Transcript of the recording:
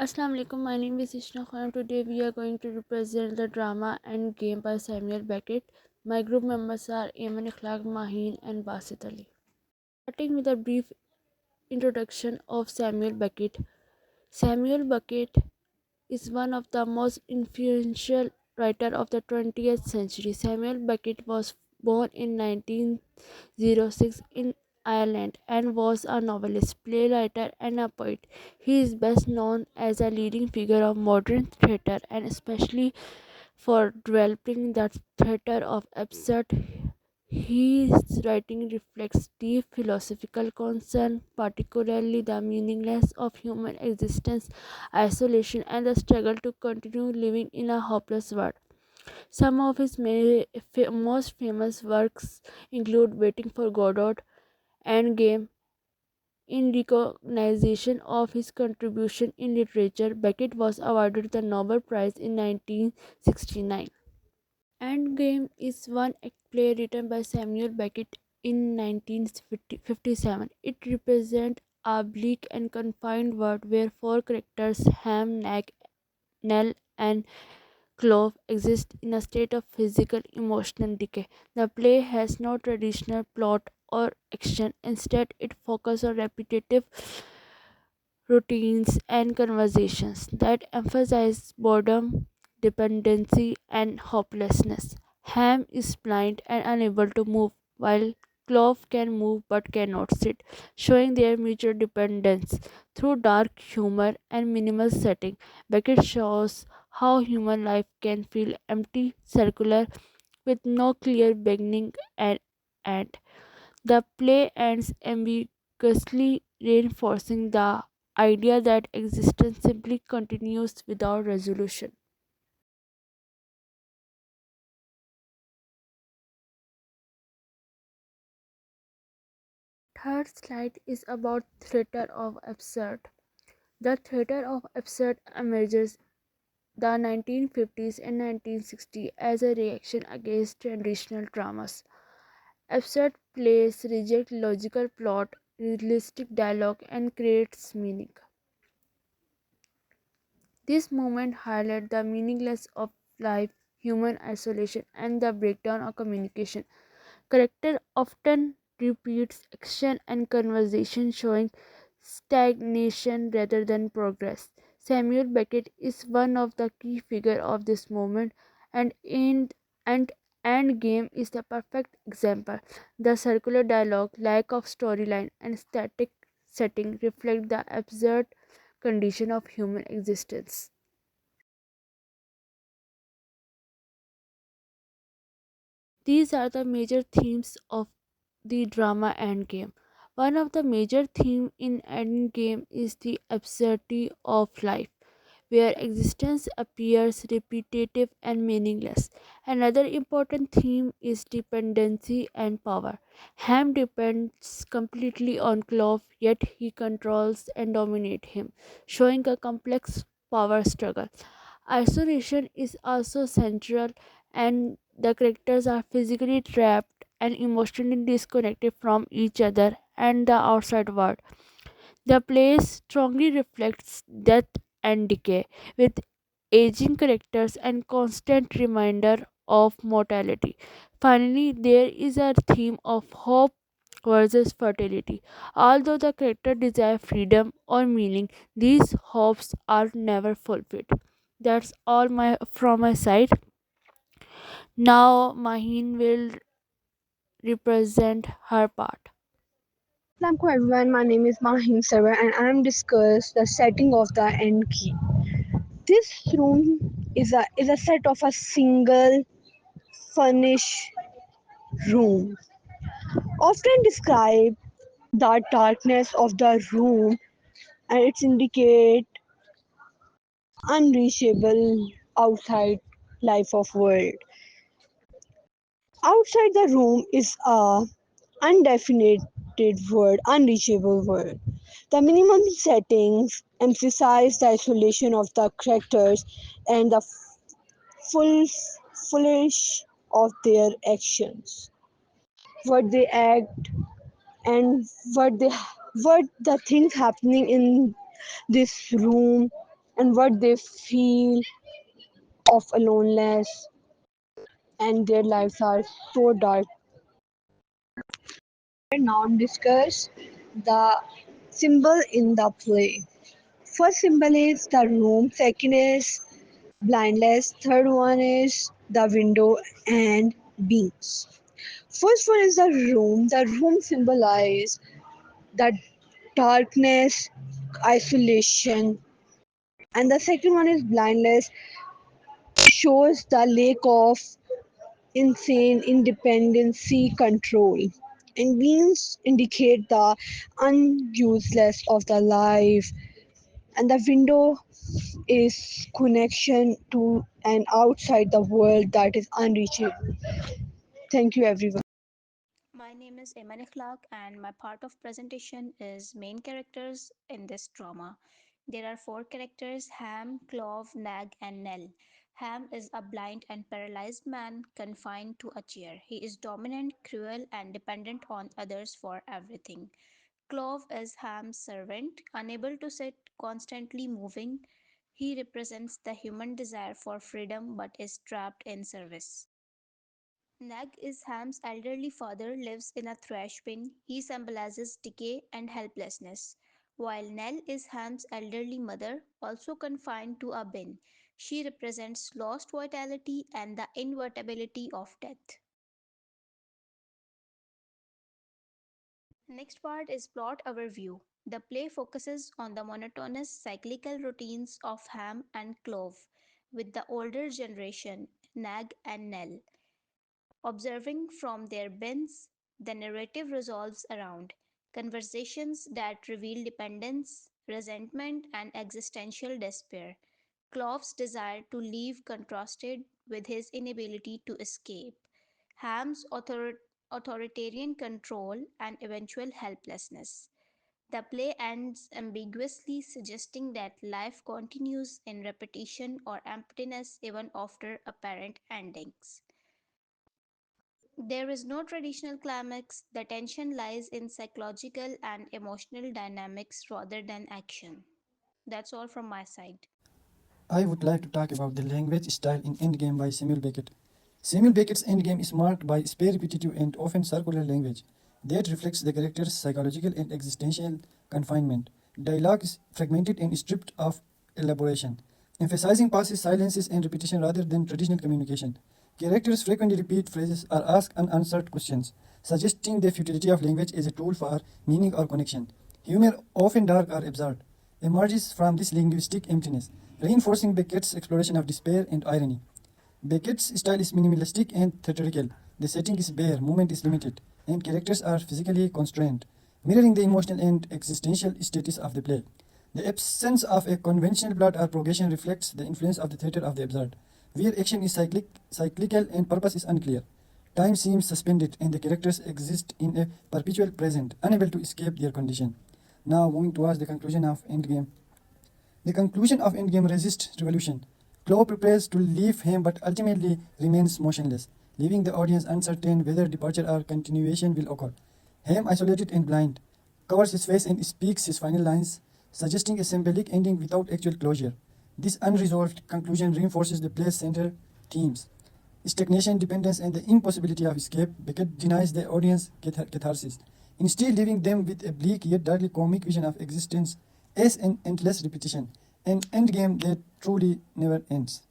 Assalamu alaikum. My name is Ishna Khan. Today we are going to represent the drama and game by Samuel Beckett. My group members are Ayman Ikhlaq, Maheen, and Basit Ali. Starting with a brief introduction of Samuel Beckett. Samuel Beckett is one of the most influential writers of the 20th century. Samuel Beckett was born in 1906 in Ireland and was a novelist, playwright, and a poet. He is best known as a leading figure of modern theatre and especially for developing the theatre of absurd. His writing reflects deep philosophical concern, particularly the meaninglessness of human existence, isolation, and the struggle to continue living in a hopeless world. Some of his most famous works include Waiting for Godot and Game. In recognition of his contribution in literature, Beckett was awarded the Nobel Prize in 1969. Endgame is one play written by Samuel Beckett in 1957. It represents a bleak and confined world where four characters, Ham, Nell, and Clove, exist in a state of physical emotional decay. The play has no traditional plot or action. Instead, it focuses on repetitive routines and conversations that emphasize boredom, dependency, and hopelessness. Ham is blind and unable to move, while Clove can move but cannot sit, showing their mutual dependence. Through dark humor and minimal setting, Beckett shows how human life can feel empty, circular, with no clear beginning and end. The play ends ambiguously, reinforcing the idea that existence simply continues without resolution. Third slide is about theater of absurd. The theater of absurd emerges the 1950s and 1960s as a reaction against traditional dramas. Absurd plays reject logical plot, realistic dialogue, and creates meaning. This movement highlights the meaninglessness of life, human isolation, and the breakdown of communication. Character often repeats action and conversation, showing stagnation rather than progress. Samuel Beckett is one of the key figures of this movement, and and Endgame is the perfect example. The circular dialogue, lack of storyline, and static setting reflect the absurd condition of human existence. These are the major themes of the drama Endgame. One of the major themes in Endgame is the absurdity of life, where existence appears repetitive and meaningless. Another important theme is dependency and power. Ham depends completely on Clove, yet he controls and dominates him, showing a complex power struggle. Isolation is also central, and the characters are physically trapped and emotionally disconnected from each other and the outside world. The play strongly reflects death and decay, with aging characters and constant reminder of mortality. Finally, there is a theme of hope versus fertility. Although the character desire freedom or meaning, these hopes are never fulfilled. That's all my from my side. Now Maheen will represent her part. Assalamualaikum everyone, my name is Mahim Sarwar and I am discuss the setting of the end key. This room is a set of a single furnished room. Often describe the darkness of the room and it's indicate unreachable outside life of world. Outside the room is a undefined word, unreachable word. The minimum settings emphasize the isolation of the characters and the full flourish of their actions. What they act and what the things happening in this room and what they feel of aloneness, and their lives are so dark. Now discuss the symbol in the play. First symbol is the room, second is blindness, third one is the window and beams. First one is the room. The room symbolizes the darkness, isolation, and the second one is blindness, shows the lack of insane independency control, and beams indicate the unuseless of the life, and the window is connection to and outside the world that is unreachable. Thank you everyone. My name is Eman Ikhlaq, and my part of presentation is main characters in this drama. There are four characters: Ham, Clove, Nag, and Nell. Ham is a blind and paralyzed man confined to a chair. He is dominant, cruel, and dependent on others for everything. Clove is Ham's servant, unable to sit, constantly moving. He represents the human desire for freedom but is trapped in service. Nag is Ham's elderly father, lives in a trash bin. He symbolizes decay and helplessness. While Nell is Ham's elderly mother, also confined to a bin. She represents lost vitality and the inevitability of death. Next part is plot overview. The play focuses on the monotonous cyclical routines of Ham and Clove, with the older generation, Nag and Nell, observing from their bins. The narrative revolves around conversations that reveal dependence, resentment, and existential despair. Clove's desire to leave contrasted with his inability to escape. Ham's authoritarian control and eventual helplessness. The play ends ambiguously, suggesting that life continues in repetition or emptiness even after apparent endings. There is no traditional climax. The tension lies in psychological and emotional dynamics rather than action. That's all from my side. I would like to talk about the language style in Endgame by Samuel Beckett. Samuel Beckett's Endgame is marked by spare, repetitive, and often circular language that reflects the character's psychological and existential confinement. Dialogue is fragmented and stripped of elaboration, emphasizing pauses, silences, and repetition rather than traditional communication. Characters frequently repeat phrases or ask unanswered questions, suggesting the futility of language as a tool for meaning or connection. Humor, often dark or absurd, emerges from this linguistic emptiness, reinforcing Beckett's exploration of despair and irony. Beckett's style is minimalistic and theatrical. The setting is bare, movement is limited, and characters are physically constrained, mirroring the emotional and existential status of the play. The absence of a conventional plot or progression reflects the influence of the theatre of the absurd, where action is cyclical and purpose is unclear. Time seems suspended, and the characters exist in a perpetual present, unable to escape their condition. Now, moving towards the conclusion of Endgame. The conclusion of Endgame resists revolution. Chloe prepares to leave him but ultimately remains motionless, leaving the audience uncertain whether departure or continuation will occur. Ham, isolated and blind, covers his face and speaks his final lines, suggesting a symbolic ending without actual closure. This unresolved conclusion reinforces the play's central themes: stagnation, dependence, and the impossibility of escape. Beckett denies the audience catharsis, instead leaving them with a bleak yet darkly comic vision of existence as an endless repetition, an endgame that truly never ends.